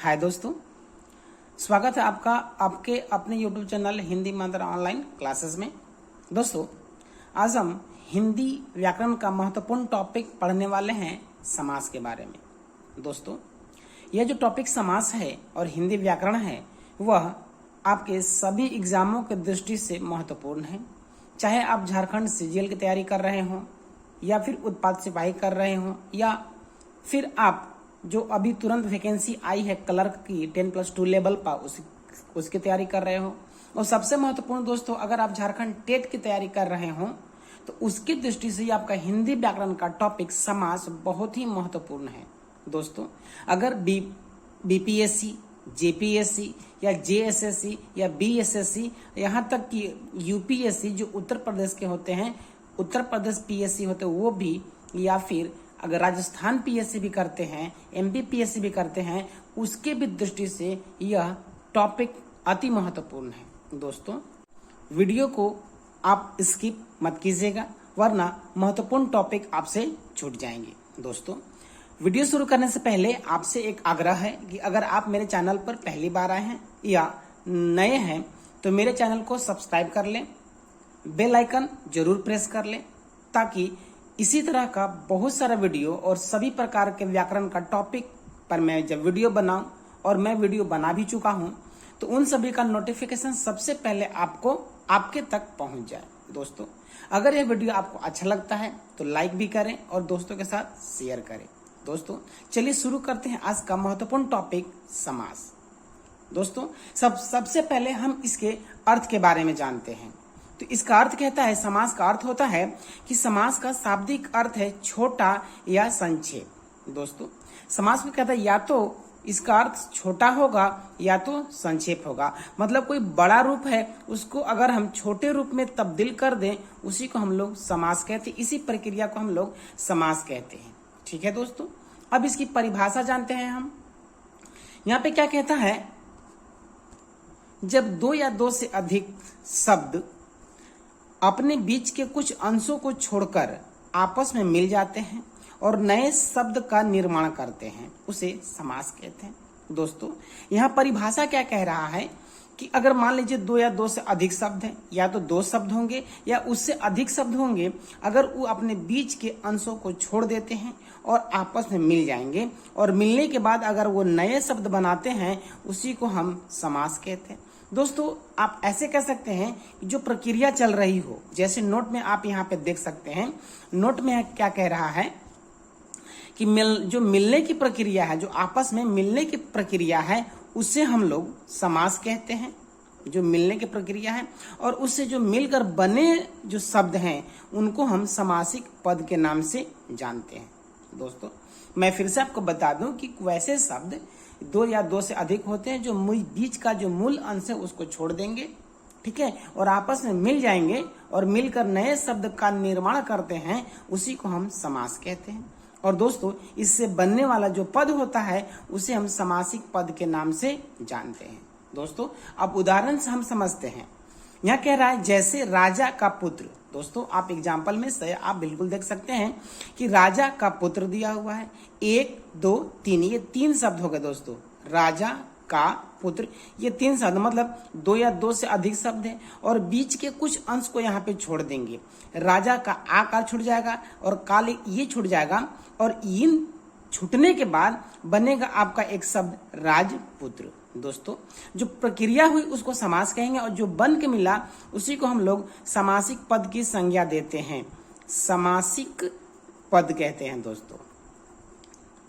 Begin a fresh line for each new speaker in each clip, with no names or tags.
हाय दोस्तों, स्वागत है आपका आपके अपने YouTube चैनल हिंदी मंत्र ऑनलाइन क्लासेस में। दोस्तों, आज हम हिंदी व्याकरण का महत्वपूर्ण टॉपिक पढ़ने वाले हैं, समास के बारे में। दोस्तों, यह जो टॉपिक समास है और हिंदी व्याकरण है, वह आपके सभी एग्जामों के दृष्टि से महत्वपूर्ण है। चाहे आप झारखंड सीजीएल की तैयारी कर रहे हों, या फिर उत्पाद सिपाही कर रहे हों, या फिर आप जो अभी तुरंत वैकेंसी आई है क्लर्क की 10+2 लेवल पर उसकी तैयारी कर रहे हो, और सबसे महत्वपूर्ण दोस्तों, अगर आप झारखंड टेट की तैयारी कर रहे हो तो उसकी दृष्टि से आपका हिंदी व्याकरण का टॉपिक समास बहुत ही महत्वपूर्ण है। दोस्तों, अगर बीपीएससी, जेपीएससी या जेएसएससी या बीएसएससी, यहाँ तक कि यूपीएससी जो उत्तर प्रदेश के होते हैं, उत्तर प्रदेश पीएससी होते हैं वो भी, या फिर अगर राजस्थान पीएससी भी करते हैं, एमपी पीएससी भी करते हैं, उसके भी दृष्टि से यह टॉपिक अति महत्वपूर्ण है। दोस्तों, वीडियो को आप स्किप मत कीजिएगा, वरना महत्वपूर्ण टॉपिक आपसे छूट जाएंगे। दोस्तों, वीडियो शुरू करने से पहले आपसे एक आग्रह है कि अगर आप मेरे चैनल पर पहली बार आए हैं या नए हैं तो मेरे चैनल को सब्सक्राइब कर लें, बेल आइकन जरूर प्रेस कर लें, ताकि इसी तरह का बहुत सारा वीडियो और सभी प्रकार के व्याकरण का टॉपिक पर मैं जब वीडियो बनाऊं, और मैं वीडियो बना भी चुका हूं, तो उन सभी का नोटिफिकेशन सबसे पहले आपको आपके तक पहुंच जाए। दोस्तों, अगर यह वीडियो आपको अच्छा लगता है तो लाइक भी करें और दोस्तों के साथ शेयर करें। दोस्तों, चलिए शुरू करते हैं आज का महत्वपूर्ण टॉपिक समास। दोस्तों, सबसे पहले हम इसके अर्थ के बारे में जानते हैं। तो इसका अर्थ कहता है, समास का अर्थ होता है कि समास का शाब्दिक अर्थ है छोटा या संक्षेप। दोस्तों, समास में कहता है या तो इसका अर्थ छोटा होगा या तो संक्षेप होगा। मतलब कोई बड़ा रूप है, उसको अगर हम छोटे रूप में तब्दील कर दें, उसी को हम लोग समास कहते हैं। इसी प्रक्रिया को हम लोग समास कहते हैं। ठीक है दोस्तों, अब इसकी परिभाषा जानते हैं हम। यहाँ पे क्या कहता है, जब दो या दो से अधिक शब्द अपने बीच के कुछ अंशों को छोड़कर आपस में मिल जाते हैं और नए शब्द का निर्माण करते हैं, उसे समास कहते हैं। दोस्तों, यहाँ परिभाषा क्या कह रहा है कि अगर मान लीजिए दो या दो से अधिक शब्द हैं, या तो दो शब्द होंगे या उससे अधिक शब्द होंगे, अगर वो अपने बीच के अंशों को छोड़ देते हैं और आपस में मिल जाएंगे, और मिलने के बाद अगर वो नए शब्द बनाते हैं, उसी को हम समास कहते हैं। दोस्तों, आप ऐसे कह सकते हैं जो प्रक्रिया चल रही हो, जैसे नोट में आप यहाँ पे देख सकते हैं। नोट में क्या कह रहा है कि जो मिलने की प्रक्रिया है, जो आपस में मिलने की प्रक्रिया है, उसे हम लोग समास कहते हैं। जो मिलने की प्रक्रिया है और उससे जो मिलकर बने जो शब्द हैं, उनको हम समासिक पद के नाम से जानते हैं। दोस्तों, मैं फिर से आपको बता दूं कि वैसे शब्द दो या दो से अधिक होते हैं जो बीच का जो मूल अंश है उसको छोड़ देंगे, ठीक है, और आपस में मिल जाएंगे और मिलकर नए शब्द का निर्माण करते हैं, उसी को हम समास कहते हैं। और दोस्तों, इससे बनने वाला जो पद होता है उसे हम समासिक पद के नाम से जानते हैं। दोस्तों, अब उदाहरण से हम समझते हैं। यहाँ कह रहा है जैसे राजा का पुत्र। दोस्तों, आप एग्जाम्पल में से आप बिल्कुल देख सकते हैं कि राजा का पुत्र दिया हुआ है। 1, 2, 3, ये 3 शब्द हो गए। दोस्तों, राजा का पुत्र, ये 3 शब्द, मतलब दो या दो से अधिक शब्द है, और बीच के कुछ अंश को यहाँ पे छोड़ देंगे। राजा का आकार छूट जाएगा और काल ये छूट जाएगा, और इन छूटने के बाद बनेगा आपका एक शब्द राजपुत्र। दोस्तों, जो प्रक्रिया हुई उसको समास कहेंगे, और जो बन के मिला उसी को हम लोग समासिक पद की संज्ञा देते हैं, समासिक पद कहते हैं। दोस्तों,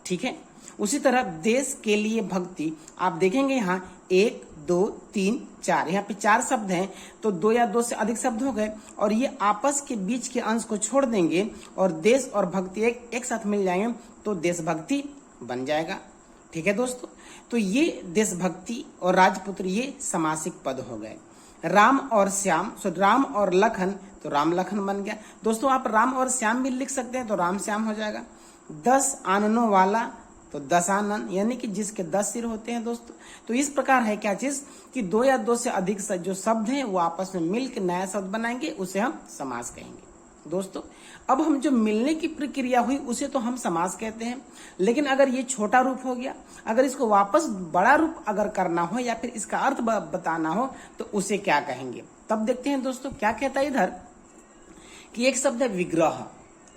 ठीक है। उसी तरह देश के लिए भक्ति, आप देखेंगे यहाँ 1, 2, 3, 4, यहाँ पे 4 शब्द हैं, तो दो या दो से अधिक शब्द हो गए, और ये आपस के बीच के अंश को छोड़ देंगे और देश और भक्ति एक साथ मिल जाएंगे, तो देशभक्ति बन जाएगा। ठीक है दोस्तों, तो ये देशभक्ति और राजपुत्र ये समासिक पद हो गए। राम और श्याम, सो राम और लखन, तो राम लखन बन गया। दोस्तों, आप राम और श्याम भी लिख सकते हैं, तो राम श्याम हो जाएगा। 10 आननों वाला, तो 10 आनन, यानी कि जिसके 10 सिर होते हैं। दोस्तों, तो इस प्रकार है क्या चीज कि दो या दो से अधिक जो शब्द हैं वो आपस में मिलकर नया शब्द बनाएंगे, उसे हम समास कहेंगे। दोस्तों अब हम जो मिलने की प्रक्रिया हुई उसे तो हम समास कहते हैं, लेकिन अगर ये छोटा रूप हो गया, अगर इसको वापस बड़ा रूप अगर करना हो या फिर इसका अर्थ बताना हो तो उसे क्या कहेंगे। तब देखते हैं दोस्तों क्या कहता है इधर कि एक शब्द है विग्रह।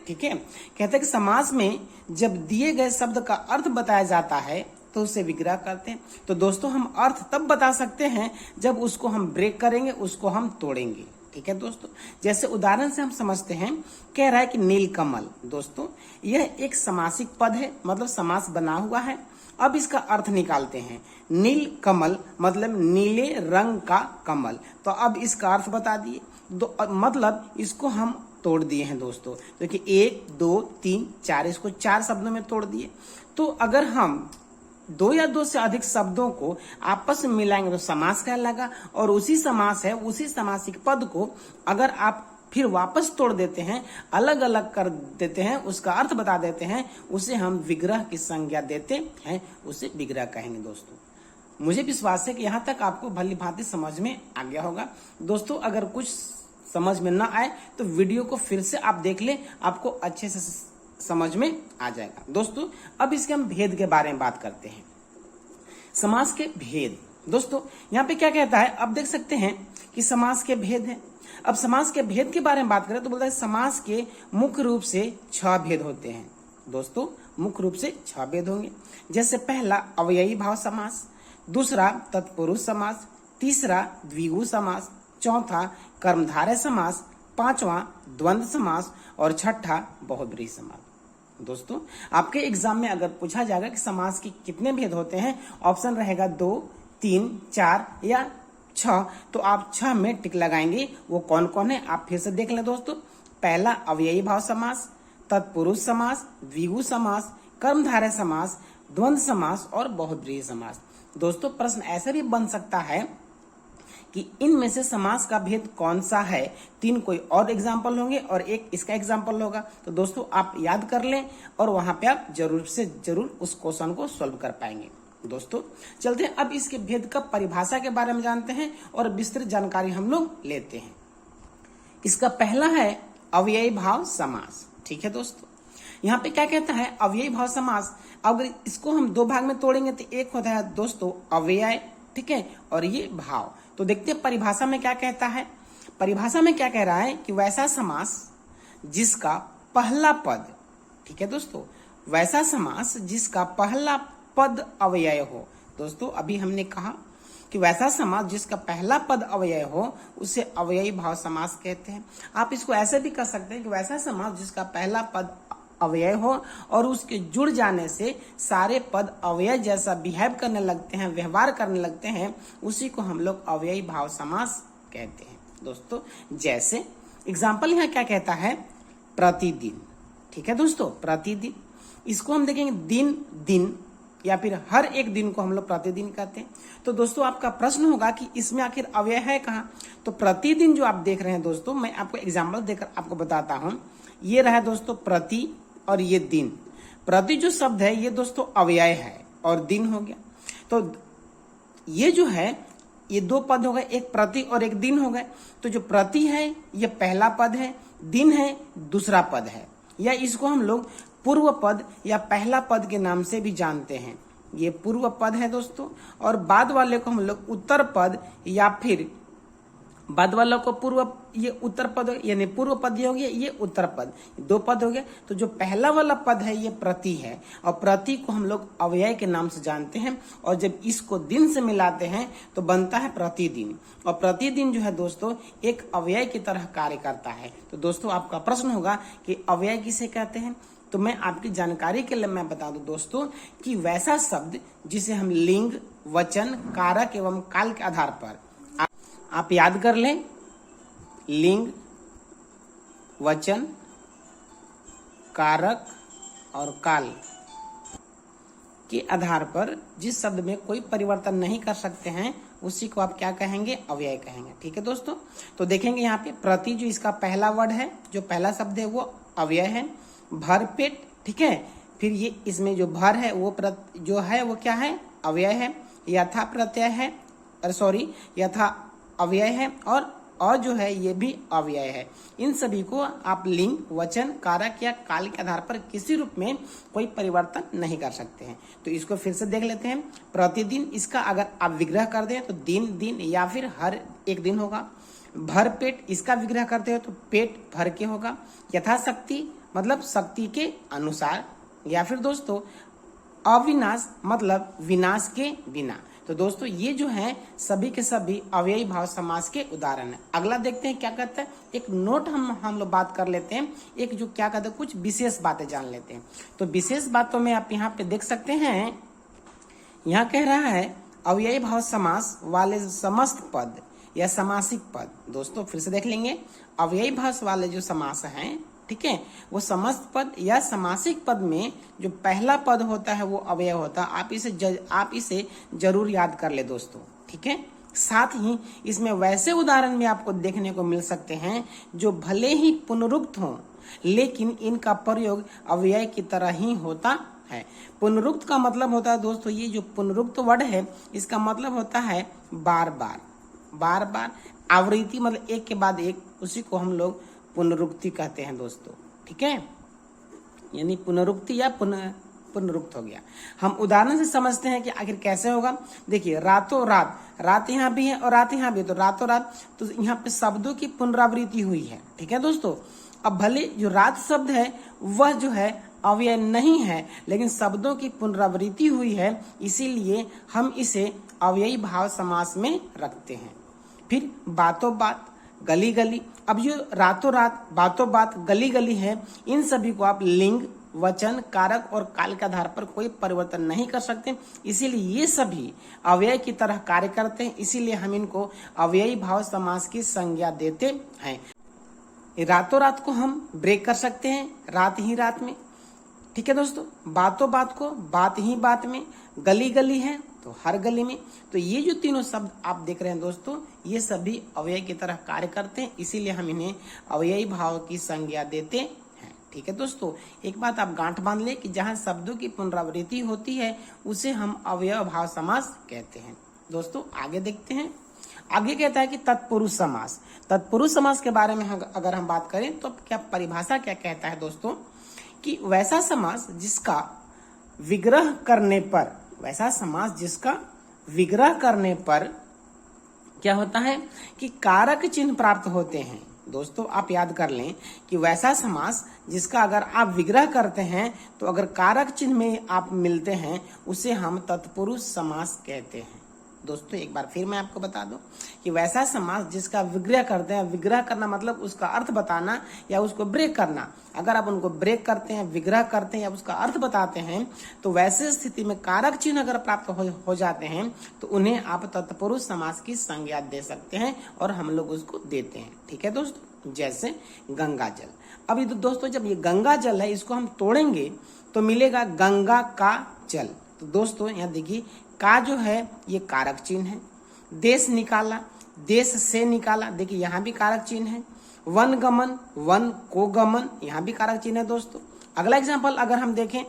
ठीक है, कहते हैं कि समास में जब दिए गए शब्द का अर्थ बताया जाता है तो उसे विग्रह करते हैं। तो दोस्तों हम अर्थ तब बता सकते हैं जब उसको हम ब्रेक करेंगे, उसको हम तोड़ेंगे। ठीक है दोस्तों, जैसे उदाहरण से हम समझते हैं, कह रहा है कि नीलकमल। दोस्तों यह एक समासिक पद है, मतलब समास बना हुआ है। अब इसका अर्थ निकालते हैं। नील कमल मतलब नीले रंग का कमल। तो अब इसका अर्थ बता दिए, मतलब इसको हम तोड़ दिए हैं दोस्तों। देखिए 1 2 3 4, इसको 4 शब्दों में तोड़ दिए। तो अगर हम 2 या 2 से अधिक शब्दों को आपस में मिलाएंगे तो समास कहलाएगा, और उसी समास है, उसी समासिक पद को अगर आप फिर वापस तोड़ देते हैं, अलग अलग कर देते हैं, उसका अर्थ बता देते हैं, उसे हम विग्रह की संज्ञा देते हैं, उसे विग्रह कहेंगे। दोस्तों मुझे विश्वास है कि यहाँ तक आपको भली भांति समझ में आ गया होगा। दोस्तों अगर कुछ समझ में ना आए तो वीडियो को फिर से आप देख लें, आपको अच्छे से समझ में आ जाएगा। दोस्तों अब इसके हम भेद के बारे में बात करते हैं। समास के भेद। दोस्तों यहाँ पे क्या कहता है, अब देख सकते हैं कि समास के भेद है। अब समास के भेद के बारे में बात करें तो बोलता है समास के मुख्य रूप से 6 भेद होते हैं। दोस्तों मुख्य रूप से 6 भेद होंगे। जैसे पहला अवयवी भाव समास, दूसरा तत्पुरुष समास, तीसरा द्विगु समास, चौथा कर्मधारय समास, पांचवा द्वंद्व समास और छठा बहुब्रीहि समास। दोस्तों आपके एग्जाम में अगर पूछा जाएगा कि समास के कितने भेद होते हैं, ऑप्शन रहेगा 2 3 4 या 6, तो आप 6 में टिक लगाएंगे। वो कौन कौन है आप फिर से देख लें दोस्तों। पहला अवयवी भाव समास, तत्पुरुष समास, द्विगु समास, कर्मधारय समास, द्वंद्व समास और बहुब्रीहि समास। दोस्तों प्रश्न ऐसा भी बन सकता है कि इनमें से समास का भेद कौन सा है। 3 कोई और एग्जाम्पल होंगे और एक इसका एग्जाम्पल होगा। तो दोस्तों आप याद कर लें और वहां पे आप जरूर से जरूर उस क्वेश्चन को सॉल्व कर पाएंगे। दोस्तों चलते हैं अब इसके भेद का परिभाषा के बारे में जानते हैं और विस्तृत जानकारी हम लोग लेते हैं। इसका पहला है अवयवी भाव समास। ठीक है दोस्तों, यहाँ पे क्या कहता है अवयवी भाव समास। अगर इसको हम 2 भाग में तोड़ेंगे तो एक होता है दोस्तों अव्यय, ठीक है, और ये भाव। तो देखते हैं परिभाषा में क्या कहता है। परिभाषा में क्या कह रहा है कि वैसा समास जिसका पहला पद, ठीक है दोस्तों, वैसा समास जिसका पहला पद अव्यय हो। दोस्तों अभी हमने कहा कि वैसा समास जिसका पहला पद अव्यय हो उसे अवयवी भाव समास कहते हैं। आप इसको ऐसे भी कर सकते हैं कि वैसा समास जिसका पहला पद अव्यय हो और उसके जुड़ जाने से सारे पद अव्यय जैसा बिहेव करने लगते हैं, व्यवहार करने लगते हैं, उसी को हम लोग अवयवी भाव समास कहते हैं। दोस्तों जैसे एग्जाम्पल यहाँ क्या कहता है, प्रतिदिन। ठीक है दोस्तों, प्रतिदिन, इसको हम देखेंगे दिन दिन या फिर हर एक दिन को हम लोग प्रतिदिन कहते हैं। तो दोस्तों आपका प्रश्न होगा कि इसमें आखिर अव्यय है कहाँ। तो प्रतिदिन जो आप देख रहे हैं दोस्तों, मैं आपको एग्जाम्पल देकर आपको बताता हूँ। ये रहा दोस्तों प्रति और ये दिन। प्रति जो शब्द है ये दोस्तों अव्यय है और दिन हो गया। तो ये जो है ये 2 पद हो गए, एक प्रति और एक दिन हो गए। तो जो प्रति है ये पहला पद है, दिन है दूसरा पद है, या इसको हम लोग पूर्व पद या पहला पद के नाम से भी जानते हैं। ये पूर्व पद है दोस्तों, और बाद वाले को हम लोग उत्तर पद या फिर बाद वालों को पूर्व, ये उत्तर पद यानी पूर्व पद हो गया, ये उत्तर पद, 2 पद हो गए। तो जो पहला वाला पद है ये प्रति है, और प्रति को हम लोग अव्यय के नाम से जानते हैं, और जब इसको दिन से मिलाते हैं तो बनता है प्रतिदिन। और प्रतिदिन जो है दोस्तों एक अव्यय की तरह कार्य करता है। तो दोस्तों आपका प्रश्न होगा कि अव्यय किसे कहते हैं। तो मैं आपकी जानकारी के लिए मैं बता दूं दोस्तों कि वैसा शब्द जिसे हम लिंग, वचन, कारक एवं काल के आधार पर आप याद कर लें, लिंग, वचन, कारक और काल के आधार पर जिस शब्द में कोई परिवर्तन नहीं कर सकते हैं उसी को आप क्या कहेंगे, अव्यय कहेंगे। ठीक है दोस्तों, तो देखेंगे यहाँ पे प्रति जो इसका पहला वर्ड है, जो पहला शब्द है वो अव्यय है। भरपेट, ठीक है, फिर ये इसमें जो भर है वो जो है वो क्या है, अव्यय है। यथा प्रत्यय है, यथा अव्यय है, और और जो है ये भी अव्यय है। इन सभी को आप लिंग, वचन, कारक या काल के आधार पर किसी रूप में कोई परिवर्तन नहीं कर सकते हैं। तो इसको फिर से देख लेते हैं। प्रतिदिन, इसका अगर आप विग्रह कर दें तो दिन, दिन या फिर हर एक दिन होगा। भर पेट, इसका विग्रह करते हो तो पेट भर के होगा। यथाशक्ति मतलब शक्ति के अनुसार, या फिर दोस्तों अविनाश मतलब विनाश के बिना। तो दोस्तों ये जो है सभी के सभी अव्ययी भाव समास के उदाहरण है। अगला देखते हैं क्या कहता है। एक नोट हम लोग बात कर लेते हैं। एक जो क्या कहते हैं, कुछ विशेष बातें जान लेते हैं। तो विशेष बातों में आप यहाँ पे देख सकते हैं, यहाँ कह रहा है अव्ययी भाव समास वाले समस्त पद या समासिक पद। दोस्तों फिर से देख लेंगे, अव्ययी भाव वाले जो समास हैं, ठीक है, वो समस्त पद या समासिक पद में जो पहला पद होता है वो अव्यय होता है। आप इसे जरूर याद कर ले दोस्तों, ठीक है। साथ ही इसमें वैसे उदाहरण भी आपको देखने को मिल सकते हैं जो भले ही पुनरुक्त हों लेकिन इनका प्रयोग अव्यय की तरह ही होता है। पुनरुक्त का मतलब होता है दोस्तों, ये जो पुनरुक्त वर्ड है इसका मतलब होता है बार बार, बार बार। आवृत्ति मतलब एक के बाद एक, उसी को हम लोग पुनरुक्ति कहते हैं दोस्तों, ठीक है। यानी पुनरुक्ति या पुनरुक्त हो गया। हम उदाहरण से समझते हैं कि आखिर कैसे होगा। देखिए, रातों रात, रात यहाँ भी है और रात यहाँ भी है, तो रातों रात, तो यहाँ पे शब्दों की पुनरावृत्ति हुई है, ठीक है दोस्तों। अब भले जो रात शब्द है वह जो है अव्यय नहीं है, लेकिन शब्दों की पुनरावृत्ति हुई है, इसीलिए हम इसे अव्ययी भाव समास में रखते हैं। फिर बातों बात, गली गली। अब जो रातों रात, बातों बात, गली गली है, इन सभी को आप लिंग, वचन, कारक और काल के आधार पर कोई परिवर्तन नहीं कर सकते, इसीलिए ये सभी अव्यय की तरह कार्य करते हैं, इसीलिए हम इनको अव्ययी भाव समास की संज्ञा देते हैं। रातों रात को हम ब्रेक कर सकते हैं रात ही रात में, ठीक है दोस्तों। बातों बात को बात ही बात में, गली गली है तो हर गली में। तो ये जो तीनों शब्द आप देख रहे हैं दोस्तों, ये सभी अव्यय की तरह कार्य करते हैं, इसीलिए हम इन्हें अव्ययी भाव की संज्ञा देते हैं, ठीक है दोस्तों। एक बात आप गांठ बांध ले कि जहां शब्दों की पुनरावृत्ति होती है उसे हम अव्यय भाव समास कहते हैं। दोस्तों आगे देखते हैं। आगे कहता है कि तत्पुरुष समास। तत्पुरुष समास के बारे में अगर हम बात करें तो क्या परिभाषा क्या कहता है दोस्तों, कि वैसा समास जिसका विग्रह करने पर, वैसा समास जिसका विग्रह करने पर क्या होता है कि कारक चिन्ह प्राप्त होते हैं। दोस्तों आप याद कर लें कि वैसा समास जिसका अगर आप विग्रह करते हैं तो अगर कारक चिन्ह में आप मिलते हैं उसे हम तत्पुरुष समास कहते हैं। दोस्तों एक बार फिर मैं आपको बता दूं कि वैसा समास जिसका विग्रह करते हैं, विग्रह करना मतलब उसका अर्थ बताना या उसको ब्रेक करना। अगर आप उनको ब्रेक करते हैं, विग्रह करते हैं या उसका अर्थ बताते हैं, तो वैसे स्थिति में कारक चिन्ह अगर प्राप्त हो जाते हैं तो उन्हें आप तत्पुरुष समास की संज्ञा दे सकते हैं और हम लोग उसको देते हैं, ठीक है दोस्तों। जैसे गंगा जल। अब ये दोस्तों जब ये गंगा जल है इसको हम तोड़ेंगे तो मिलेगा गंगा का जल। तो दोस्तों यहाँ देखिए, का जो है ये कारक चिन्ह है। देश निकाला, देश से निकाला, देखिए यहाँ भी कारक चिन्ह है। वन गमन, वन को गमन, यहाँ भी कारक चिन्ह है दोस्तों। अगला एग्जांपल अगर हम देखें,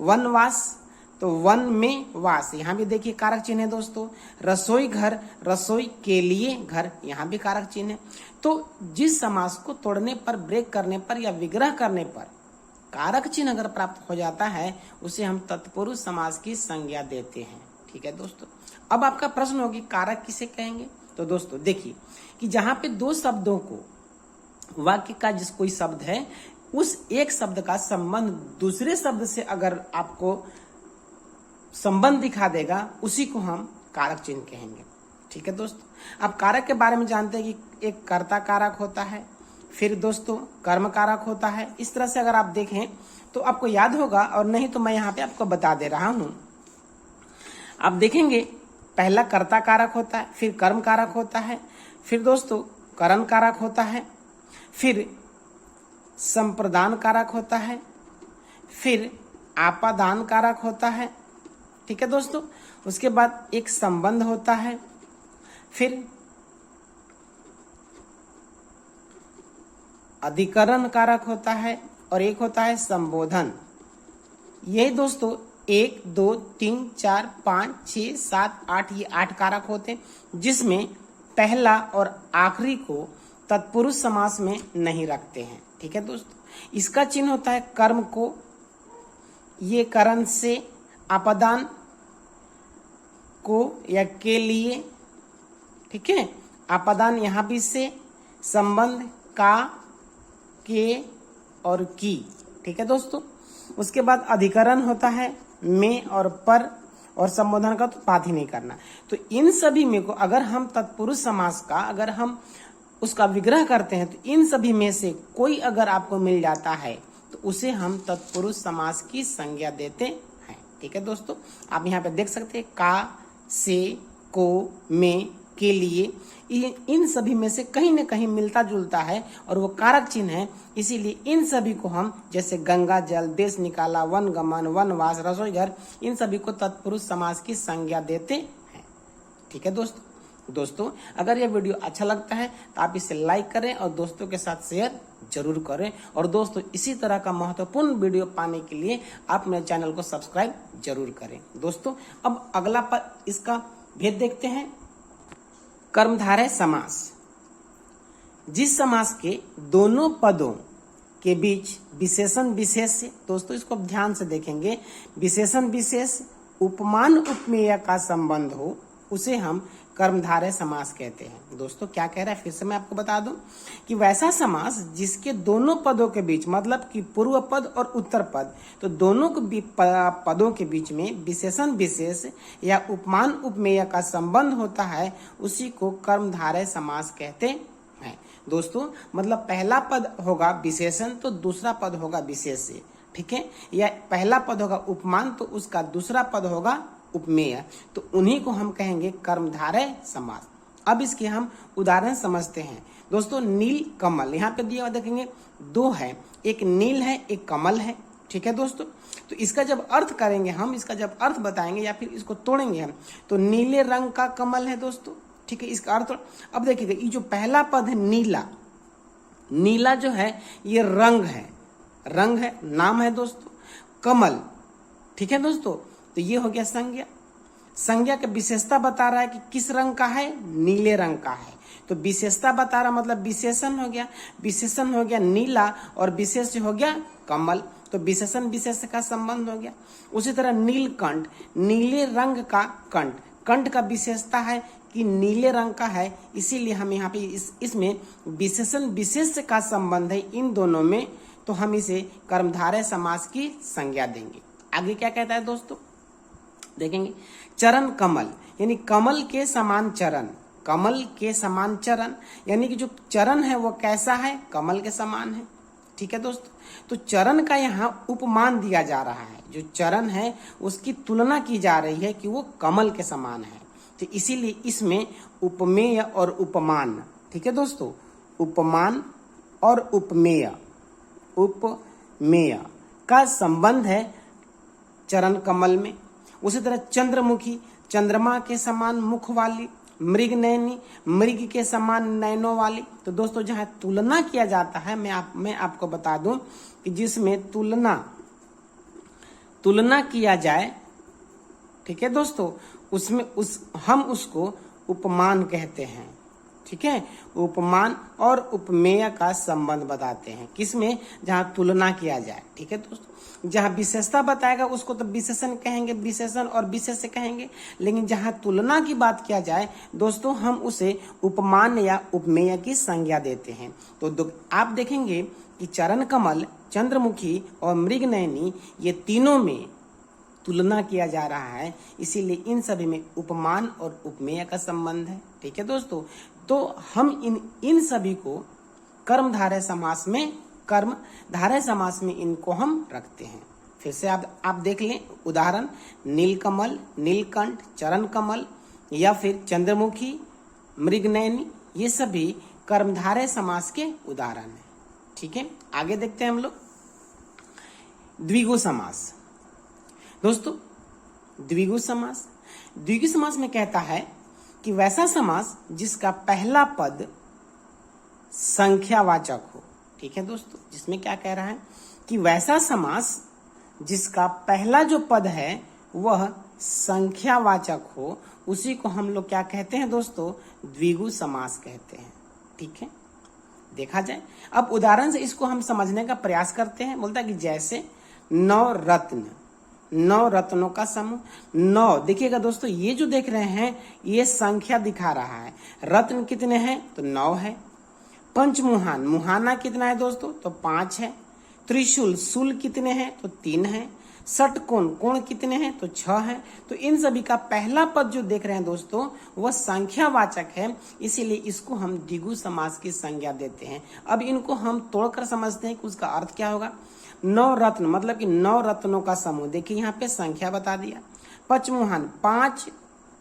वनवास, तो वन में वास, यहाँ भी देखिए कारक चिन्ह है दोस्तों। रसोई घर, रसोई के लिए घर, यहाँ भी कारक चिन्ह है। तो जिस समास को तोड़ने पर, ब्रेक करने पर या विग्रह करने पर कारक चिन्ह अगर प्राप्त हो जाता है उसे हम तत्पुरुष समास की संज्ञा देते हैं, ठीक है दोस्तों। अब आपका प्रश्न होगी कारक किसे कहेंगे। तो दोस्तों देखिए कि जहां पे दो शब्दों को, वाक्य का जिस कोई शब्द है उस एक शब्द का संबंध दूसरे शब्द से अगर आपको संबंध दिखा देगा उसी को हम कारक चिन्ह कहेंगे, ठीक है दोस्तों। अब कारक के बारे में जानते हैं कि एक कर्ता कारक होता है, फिर दोस्तों कर्म कारक होता है। इस तरह से अगर आप देखें तो आपको याद होगा, और नहीं तो मैं यहाँ पे आपको बता दे रहा हूं। आप देखेंगे पहला कर्ता कारक होता है, फिर कर्म कारक होता है, फिर दोस्तों करण कारक होता है, फिर संप्रदान कारक होता है, फिर आपादान कारक होता है, ठीक है दोस्तों। उसके बाद एक संबंध होता है, फिर अधिकरण कारक होता है और एक होता है संबोधन। ये दोस्तों 1 2 3 4 5 6 7 8 ये 8 कारक होते हैं, जिसमें पहला और आखिरी को तत्पुरुष समास में नहीं रखते हैं। ठीक है दोस्तों, इसका चिन्ह होता है कर्म को, ये करण से, अपदान को या के लिए, ठीक है, अपदान यहाँ भी से, संबंध का, के और की। ठीक है दोस्तों, उसके बाद अधिकरण होता है में और पर, और संबोधन का तो बात ही नहीं करना। तो इन सभी में को अगर हम तत्पुरुष समास का अगर हम उसका विग्रह करते हैं तो इन सभी में से कोई अगर आपको मिल जाता है तो उसे हम तत्पुरुष समास की संज्ञा देते हैं। ठीक है दोस्तों, आप यहाँ पे देख सकते हैं का, से, को, में, के लिए, इन सभी में से कहीं न कहीं मिलता जुलता है और वो कारक चिन्ह है। इसीलिए इन सभी को हम जैसे गंगा जल, देश निकाला, वन गमन, वनवास, रसोई घर, इन सभी को तत्पुरुष समास की संज्ञा देते हैं। ठीक है दोस्तों, अगर यह वीडियो अच्छा लगता है तो आप इसे लाइक करें और दोस्तों के साथ शेयर जरूर करें। और दोस्तों, इसी तरह का महत्वपूर्ण वीडियो पाने के लिए आप मेरे चैनल को सब्सक्राइब जरूर करें। दोस्तों, अब अगला इसका भेद देखते हैं। कर्मधारय समास, जिस समास के दोनों पदों के बीच विशेषण विशेष से, दोस्तों इसको ध्यान से देखेंगे, विशेषण विशेष उपमान उपमेय का संबंध हो उसे हम कर्मधारय समास कहते हैं। दोस्तों क्या कह रहा है, फिर से मैं आपको बता दूं कि वैसा समास जिसके दोनों पदों के बीच, मतलब कि पूर्व पद और उत्तर पद, तो दोनों पदों के बीच में विशेषण विशेष या उपमान उपमेय का संबंध होता है, उसी को कर्मधारय समास कहते हैं। दोस्तों मतलब पहला पद होगा विशेषण तो दूसरा पद होगा विशेष, ठीक है, या पहला पद होगा उपमान तो उसका दूसरा पद होगा उपमेय, तो उन्हीं को हम कहेंगे कर्मधारय समास। अब इसके हम उदाहरण समझते हैं। दोस्तों नील कमल यहाँ पे दिया हुआ देखेंगे, दो है, एक नील है एक कमल है। ठीक है दोस्तों, तो इसका जब अर्थ करेंगे हम, इसका जब अर्थ बताएंगे या फिर इसको तोड़ेंगे हम, तो नीले रंग का कमल है दोस्तों। ठीक है, इसका अर्थ अब देखिएगा, ये जो पहला पद है नीला, नीला जो है ये रंग है, रंग है, नाम है दोस्तों। कमल, ठीक है दोस्तों, तो ये हो गया संज्ञा। संज्ञा का विशेषता बता रहा है कि किस रंग का है, नीले रंग का है। तो विशेषता बता रहा मतलब विशेषण हो गया, विशेषण हो गया नीला और विशेष हो गया कमल, तो विशेषण विशेष का संबंध हो गया। उसी तरह नीलकंठ, नीले रंग का कंठ, कंठ का विशेषता है कि नीले रंग का है, इसीलिए हम यहाँ पे इसमें विशेषण विशेष का संबंध है इन दोनों में, तो हम इसे कर्मधारय समास की संज्ञा देंगे। आगे क्या कहता है दोस्तों, देखेंगे चरण कमल, यानी कमल के समान चरण, कमल के समान चरण, यानी कि जो चरण है वो कैसा है, कमल के समान है। ठीक है दोस्तों, तो चरण का यहाँ उपमान दिया जा रहा है, जो चरण है उसकी तुलना की जा रही है कि वो कमल के समान है, तो इसीलिए इसमें उपमेय और उपमान, ठीक है दोस्तों, उपमान और उपमेय, उपमेय का संबंध है चरण कमल में। उसी तरह चंद्रमुखी, चंद्रमा के समान मुख वाली, मृगनयनी, मृग के समान नयनों वाली। तो दोस्तों जहां तुलना किया जाता है, मैं आपको बता दूं कि जिसमें तुलना किया जाए, ठीक है दोस्तों, उसमें हम उसको उपमान कहते हैं। ठीक है, उपमान और उपमेय का संबंध बताते हैं, किसमें, जहां तुलना किया जाए। ठीक है दोस्तों, जहां विशेषता बताएगा उसको तो विशेषण कहेंगे, विशेषण और विशेष कहेंगे, लेकिन जहां तुलना की बात किया जाए दोस्तों हम उसे उपमान या उपमेय की संज्ञा देते हैं। तो आप देखेंगे कि चरण कमल, चंद्रमुखी और मृगनयनी, ये तीनों में तुलना किया जा रहा है, इसीलिए इन सभी में उपमान और उपमेय का संबंध है। ठीक है दोस्तों, तो हम इन सभी को कर्मधारय समास में इनको हम रखते हैं। फिर से आप देख लें उदाहरण, नीलकमल, नीलकंठ, चरण कमल या फिर चंद्रमुखी, मृगनयनी, ये सभी कर्मधारय समास के उदाहरण हैं। ठीक है, आगे देखते हैं हम लोग द्विगु समास। दोस्तों द्विगु समास में कहता है कि वैसा समास जिसका पहला पद संख्यावाचक हो। ठीक है दोस्तों, जिसमें क्या कह रहा है कि वैसा समास जिसका पहला जो पद है वह संख्यावाचक हो उसी को हम लोग क्या कहते हैं दोस्तों, द्विगु समास कहते हैं। ठीक है, देखा जाए अब उदाहरण से इसको हम समझने का प्रयास करते हैं। बोलता है कि जैसे 9 रत्न, 9 रत्नों का समूह। 9 देखिएगा दोस्तों, ये जो देख रहे हैं ये संख्या दिखा रहा है। रत्न कितने हैं तो 9 है। पंचमुहान, मुहाना कितना है दोस्तों तो 5 है। त्रिशूल, शूल कितने हैं तो 3 है। षटकोण, कोण कितने हैं तो 6 है। तो इन सभी का पहला पद जो देख रहे हैं दोस्तों वह संख्यावाचक है, इसीलिए इसको हम द्विगु समास की संज्ञा देते हैं। अब इनको हम तोड़कर समझते हैं कि उसका अर्थ क्या होगा। 9 रत्न मतलब कि 9 रत्नों का समूह। देखिए यहाँ पे संख्या बता दिया। पंचमुहान 5,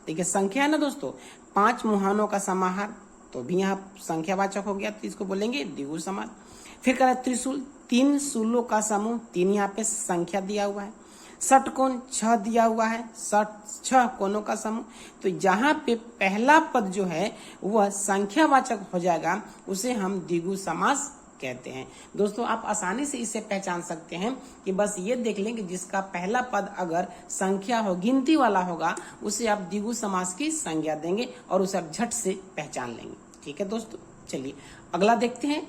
देखिए संख्या है ना दोस्तों, 5 मुहानों का समाहार, तो भी यहाँ संख्यावाचक हो गया, तो इसको बोलेंगे द्विगु समास। फिर कह रहा है त्रिशूल, 3 शूलों का समूह, 3 यहाँ पे संख्या दिया हुआ है। षटकोण 6 दिया हुआ है, 6 कोणों का समूह। तो जहां पे पहला पद जो है वह संख्यावाचक हो जाएगा उसे हम द्विगु समास कहते हैं। दोस्तों आप आसानी से इसे पहचान सकते हैं कि बस ये देख लें कि जिसका पहला पद अगर संख्या हो, गिनती वाला होगा, उसे आप द्विगु समास की संज्ञा देंगे और उसे आप झट से पहचान लेंगे। ठीक है दोस्तों, चलिए अगला देखते हैं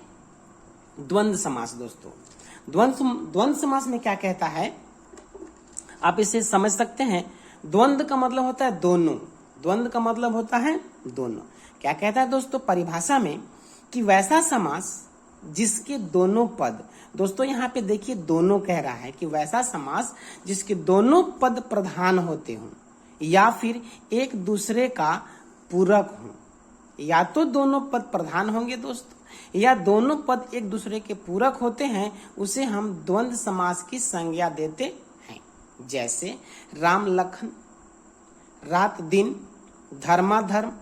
द्वंद्व समास। दोस्तों द्वंद्व समास में क्या कहता है, आप इसे समझ सकते हैं। द्वंद्व का मतलब होता है दोनों, द्वंद्व का मतलब होता है दोनों। क्या कहता है दोस्तों परिभाषा में कि वैसा समास जिसके दोनों पद, दोस्तों यहाँ पे देखिए दोनों कह रहा है कि वैसा समास जिसके दोनों पद प्रधान होते हों या फिर एक दूसरे का पूरक हो। या तो दोनों पद प्रधान होंगे दोस्तों, या दोनों पद एक दूसरे के पूरक होते हैं, उसे हम द्वंद्व समास की संज्ञा देते हैं। जैसे राम लखन, रात दिन, धर्माधर्म।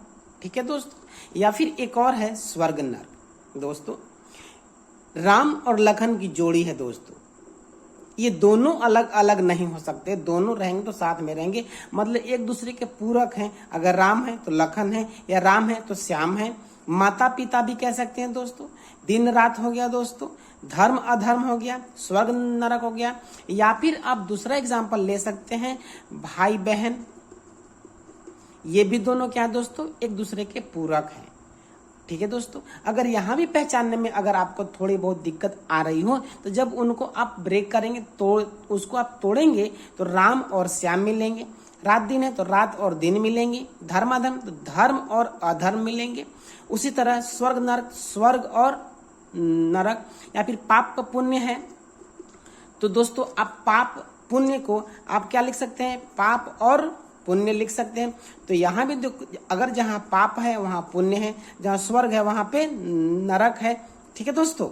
ठीक है दोस्तों, या फिर एक और है स्वर्ग नरक। दोस्तों राम और लखन की जोड़ी है दोस्तों, ये दोनों अलग अलग नहीं हो सकते, दोनों रहेंगे तो साथ में रहेंगे, मतलब एक दूसरे के पूरक हैं। अगर राम है तो लखन है, या राम है तो श्याम है। माता पिता भी कह सकते हैं दोस्तों, दिन रात हो गया दोस्तों, धर्म अधर्म हो गया, स्वर्ग नरक हो गया। या फिर आप दूसरा एग्जाम्पल ले सकते हैं भाई बहन, ये भी दोनों क्या है दोस्तों एक दूसरे के पूरक हैं। ठीक है दोस्तों, अगर यहाँ भी पहचानने में अगर आपको थोड़ी बहुत दिक्कत आ रही हो तो जब उनको आप ब्रेक करेंगे तो उसको आप तोड़ेंगे तो राम और श्याम मिलेंगे। रात दिन है तो रात और दिन मिलेंगे। धर्माधर्म तो धर्म और अधर्म मिलेंगे। उसी तरह स्वर्ग नरक, स्वर्ग और नरक। या फिर पाप पुण्य है तो दोस्तों आप पाप पुण्य को आप क्या लिख सकते हैं, पाप और पुण्य लिख सकते हैं। तो यहाँ भी अगर जहाँ पाप है वहाँ पुण्य है, जहाँ स्वर्ग है वहाँ पे नरक है। ठीक है दोस्तों,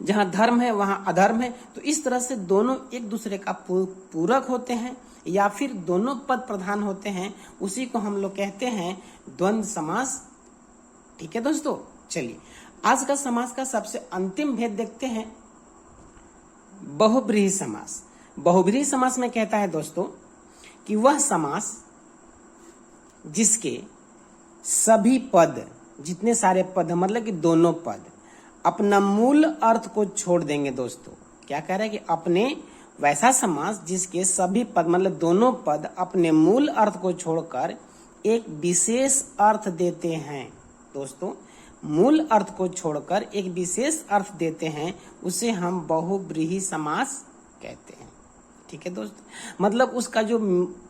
जहाँ धर्म है वहाँ अधर्म है। तो इस तरह से दोनों एक दूसरे का पूरक होते हैं या फिर दोनों पद प्रधान होते हैं, उसी को हम लोग कहते हैं द्वंद्व समास। ठीक है दोस्तों, चलिए आज का समास का सबसे अंतिम भेद देखते हैं, बहुब्रीहि समास। बहुब्रीहि समास में कहता है दोस्तों कि वह समास जिसके सभी पद, जितने सारे पद मतलब कि दोनों पद अपना मूल अर्थ को छोड़ देंगे। दोस्तों क्या कह रहे हैं कि अपने वैसा समास जिसके सभी पद मतलब दोनों पद अपने मूल अर्थ को छोड़कर एक विशेष अर्थ देते हैं। दोस्तों मूल अर्थ को छोड़कर एक विशेष अर्थ देते हैं, उसे हम बहुब्रीहि समास कहते हैं। ठीक है दोस्तों, मतलब उसका जो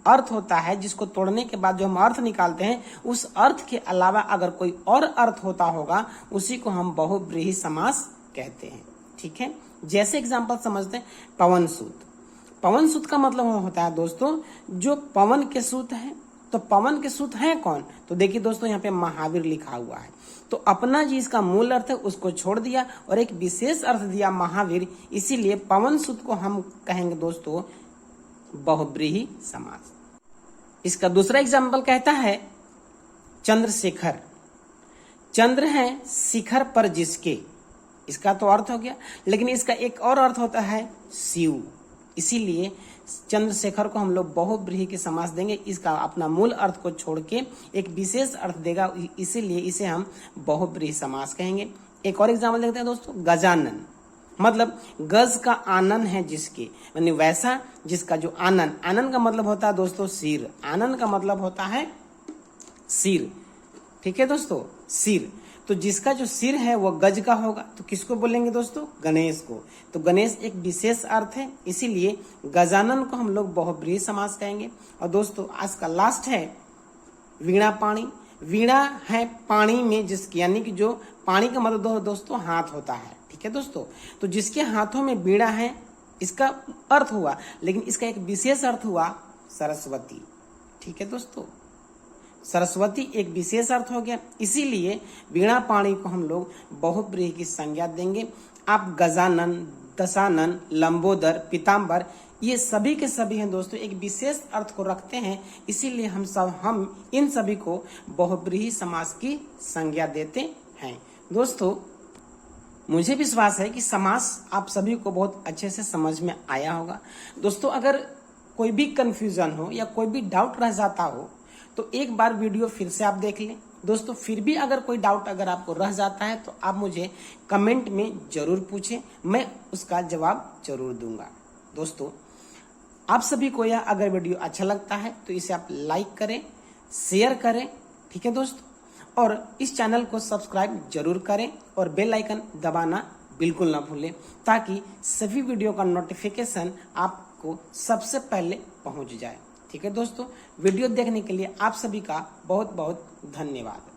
अर्थ होता है जिसको तोड़ने के बाद जो हम अर्थ निकालते हैं, उस अर्थ के अलावा अगर कोई और अर्थ होता होगा उसी को हम बहुब्रीहि समास कहते हैं। ठीक है, जैसे एग्जांपल समझते हैं पवन सूत। पवन सूत का मतलब होता है दोस्तों जो पवन के सूत है। तो पवन के सूत हैं कौन, तो देखिए दोस्तों यहाँ पे महावीर लिखा हुआ है। तो अपना जी इसका मूल अर्थ है उसको छोड़ दिया और एक विशेष अर्थ दिया महावीर, इसीलिए पवन सूत को हम कहेंगे दोस्तों बहुब्रीहि समास। इसका दूसरा एग्जाम्पल कहता है चंद्रशेखर। चंद्र है शिखर पर जिसके, इसका तो अर्थ हो गया, लेकिन इसका एक और अर्थ होता है शिव, इसीलिए चंद्रशेखर को हम लोग बहुब्रीहि के समास देंगे। इसका अपना मूल अर्थ को छोड़ के एक विशेष अर्थ देगा, इसीलिए इसे हम बहुब्रीहि समास कहेंगे। एक और एग्जाम्पल देखते हैं दोस्तों गजानन। मतलब गज का आनन है जिसके, यानी वैसा जिसका जो आनन, आनन का मतलब होता है दोस्तों सिर, आनन का मतलब होता है सिर, ठीक है दोस्तों, सिर। तो जिसका जो सिर है वो गज का होगा, तो किसको बोलेंगे दोस्तों, गणेश को। तो गणेश एक विशेष अर्थ है, इसीलिए गजानन को हम लोग बहुब्रीहि समास कहेंगे। और दोस्तों आज का लास्ट है वीणा पाणी। वीणा है पानी में जिसकी, यानी कि जो पानी का मतलब दोस्तों हाथ होता है, ठीक है दोस्तों। तो जिसके हाथों में वीणा है, इसका अर्थ हुआ, लेकिन इसका एक विशेष अर्थ हुआ सरस्वती, ठीक है दोस्तों। सरस्वती एक विशेष अर्थ हो गया, इसीलिए वीणा पाणी को हम लोग बहुब्रीहि की संज्ञा देंगे। आप गजानन, दशानन, लंबोदर, पीताम्बर, ये सभी के सभी हैं दोस्तों, एक विशेष अर्थ को रखते हैं, इसीलिए हम इन सभी को बहुब्रीहि समास की संज्ञा देते हैं। दोस्तों मुझे विश्वास है कि समास आप सभी को बहुत अच्छे से समझ में आया होगा। दोस्तों अगर कोई भी कंफ्यूजन हो या कोई भी डाउट रह जाता हो तो एक बार वीडियो फिर से आप देख लें। दोस्तों फिर भी अगर कोई डाउट अगर आपको रह जाता है तो आप मुझे कमेंट में जरूर पूछें, मैं उसका जवाब जरूर दूंगा। दोस्तों आप सभी को यह अगर वीडियो अच्छा लगता है तो इसे आप लाइक करें, शेयर करें, ठीक है दोस्तों, और इस चैनल को सब्सक्राइब जरूर करें और बेल आइकन दबाना बिल्कुल ना भूलें, ताकि सभी वीडियो का नोटिफिकेशन आपको सबसे पहले पहुंच जाए, ठीक है दोस्तों। वीडियो देखने के लिए आप सभी का बहुत बहुत धन्यवाद।